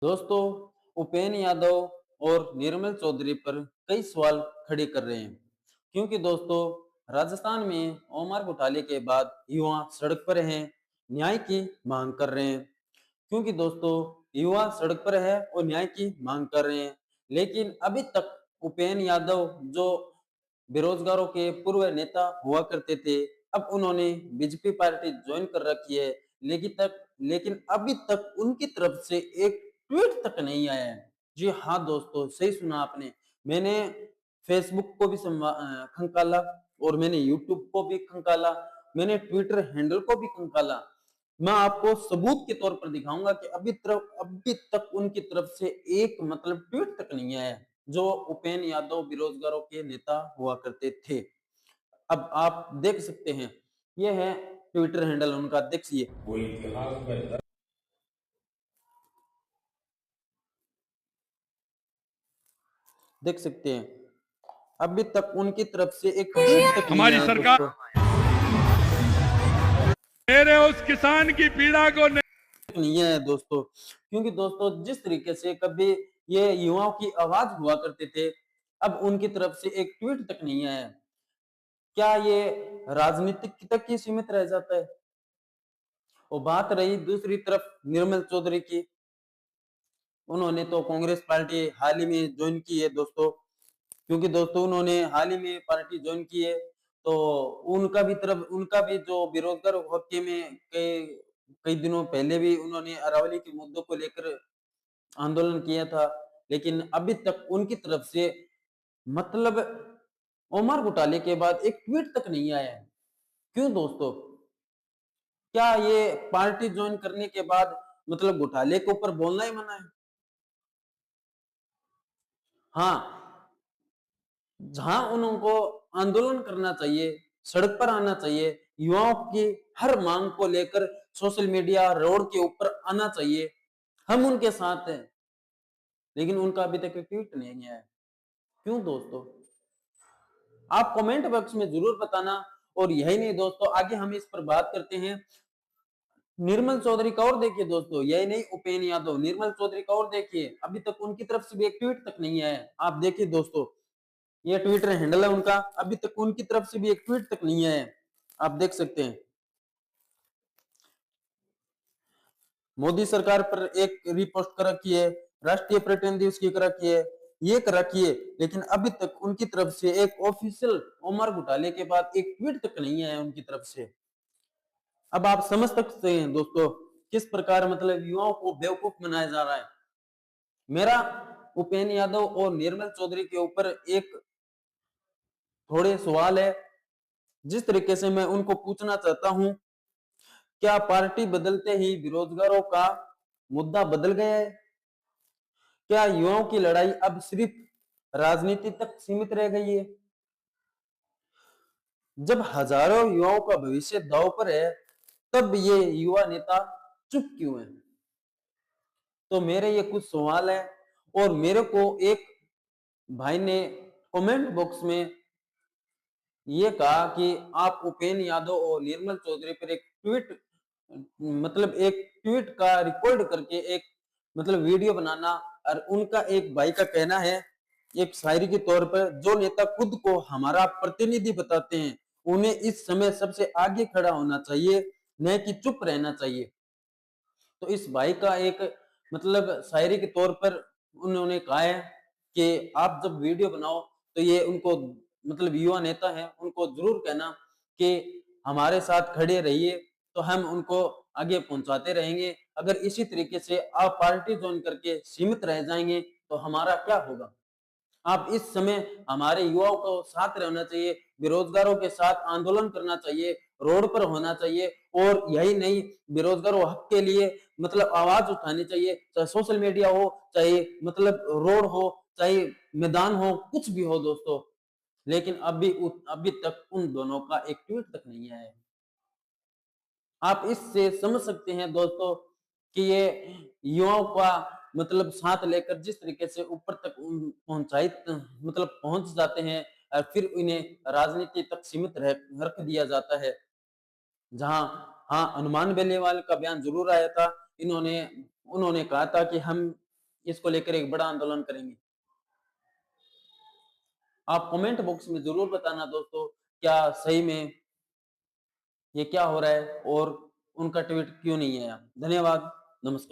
दोस्तों, उपेंद्र यादव और निर्मल चौधरी पर कई सवाल खड़े कर रहे हैं क्योंकि दोस्तों राजस्थान में ओमर घोटाले के बाद युवा सड़क पर हैं, न्याय की मांग कर रहे हैं। क्योंकि दोस्तों युवा सड़क पर है और न्याय की मांग कर रहे हैं, लेकिन अभी तक उपेंद्र यादव जो बेरोजगारों के पूर्व नेता हुआ करते थे, अब उन्होंने बीजेपी पार्टी ज्वाइन कर रखी है। लेकिन अभी तक उनकी तरफ से एक ट्वीट तक नहीं आया है। जी हाँ दोस्तों, सही सुना आपने। मैंने फेसबुक को भी खंगाला और मैंने यूट्यूब को भी खंगाला, मैंने ट्विटर हैंडल को भी खंगाला। मैं आपको सबूत के तौर पर दिखाऊंगा कि अभी तक उनकी तरफ से एक ट्वीट तक नहीं आया है, जो उपेंद्र यादव बेरोजगारों के नेता हुआ करते थे। अब आप देख सकते हैं, ये है ट्विटर हैंडल उनका, देखिए। वो इतिहास में देख सकते हैं, अभी तक उनकी तरफ से एक ट्वीट तक नहीं हमारी आया सरकार दोस्तों। मेरे उस किसान की पीड़ा को नहीं है दोस्तों, क्योंकि दोस्तों जिस तरीके से कभी ये युवाओं की आवाज हुआ करते थे, अब उनकी तरफ से एक ट्वीट तक नहीं आया। क्या ये राजनीतिक तक ही सीमित रह जाता है? और बात रही दूसरी तरफ निर्मल चौधरी की, उन्होंने तो कांग्रेस पार्टी हाल ही में ज्वाइन की है दोस्तों। क्योंकि दोस्तों उन्होंने हाल ही में पार्टी ज्वाइन की है, तो उनका भी जो बेरोजगार हक में कई कई दिनों पहले भी उन्होंने अरावली के मुद्दों को लेकर आंदोलन किया था। लेकिन अभी तक उनकी तरफ से मतलब ओमर घोटाले के बाद एक ट्वीट तक नहीं आया है। क्यों दोस्तों? क्या ये पार्टी ज्वाइन करने के बाद घोटाले के ऊपर बोलना ही मना है? हाँ, जहां उनको आंदोलन करना चाहिए, सड़क पर आना चाहिए, युवाओं की हर मांग को लेकर सोशल मीडिया रोड के ऊपर आना चाहिए, हम उनके साथ हैं। लेकिन उनका अभी तक ट्वीट नहीं आया है। क्यों दोस्तों? आप कमेंट बॉक्स में जरूर बताना। और यही नहीं दोस्तों, आगे हम इस पर बात करते हैं। निर्मल चौधरी का और देखिए दोस्तों, यही नहीं उपेंद्र यादव, निर्मल चौधरी का और देखिए, अभी तक उनकी तरफ से भी एक ट्वीट तक नहीं आया है। आप देखिए दोस्तों, ये ट्विटर हैंडल है उनका, अभी तक उनकी तरफ से भी एक ट्वीट तक नहीं आया है। आप देख सकते हैं, मोदी सरकार पर एक रिपोस्ट कर रखी है, राष्ट्रीय पर्यटन दिवस की कर रखी है, ये कर रखी है, लेकिन अभी तक उनकी तरफ से एक ऑफिशियल ओमर घोटाले के बाद एक ट्वीट तक नहीं आया उनकी तरफ से। अब आप समझ सकते हैं दोस्तों, किस प्रकार युवाओं को बेवकूफ बनाया जा रहा है। मेरा उपेंद्र यादव और निर्मल चौधरी के ऊपर एक थोड़े सवाल है, जिस तरीके से मैं उनको पूछना चाहता हूं, क्या पार्टी बदलते ही बेरोजगारों का मुद्दा बदल गया है? क्या युवाओं की लड़ाई अब सिर्फ राजनीति तक सीमित रह गई है? जब हजारों युवाओं का भविष्य दांव पर है, तब ये युवा नेता चुप क्यों है? तो मेरे ये कुछ सवाल है। और मेरे को एक भाई ने कमेंट बॉक्स में ये कहा कि आप उपेंद्र यादव और निर्मल चौधरी पर एक ट्वीट एक ट्वीट का रिकॉर्ड करके एक वीडियो बनाना। और उनका एक भाई का कहना है, एक शायरी के तौर पर, जो नेता खुद को हमारा प्रतिनिधि बताते हैं, उन्हें इस समय सबसे आगे खड़ा होना चाहिए, न कि चुप रहना चाहिए। तो इस भाई का एक शायरी के तौर पर उन्होंने कहा है कि आप जब वीडियो बनाओ तो ये उनको युवा नेता है, उनको जरूर कहना कि हमारे साथ खड़े रहिए, तो हम उनको आगे पहुंचाते रहेंगे। अगर इसी तरीके से आप पार्टी ज्वाइन करके सीमित रह जाएंगे तो हमारा क्या होगा? आप इस समय हमारे युवाओं को साथ रहना चाहिए, बेरोजगारों के साथ आंदोलन करना चाहिए, रोड पर होना चाहिए। और यही नहीं, बेरोजगारों हक के लिए आवाज उठानी चाहिए, चाहे सोशल मीडिया हो, चाहे रोड हो, चाहे मैदान हो, कुछ भी हो दोस्तों। लेकिन अभी तक उन दोनों का एक ट्वीट तक नहीं आया है। आप इससे समझ सकते हैं दोस्तों कि ये युवाओं का साथ लेकर जिस तरीके से ऊपर तक पहुंचाई पहुंच जाते हैं, और फिर इन्हें राजनीति तक सीमित रख दिया जाता है। जहां हाँ, हनुमान बेनीवाल का बयान जरूर आया था। इन्होंने उन्होंने कहा था कि हम इसको लेकर एक बड़ा आंदोलन करेंगे। आप कमेंट बॉक्स में जरूर बताना दोस्तों, क्या सही में ये क्या हो रहा है और उनका ट्वीट क्यों नहीं आया। धन्यवाद, नमस्कार।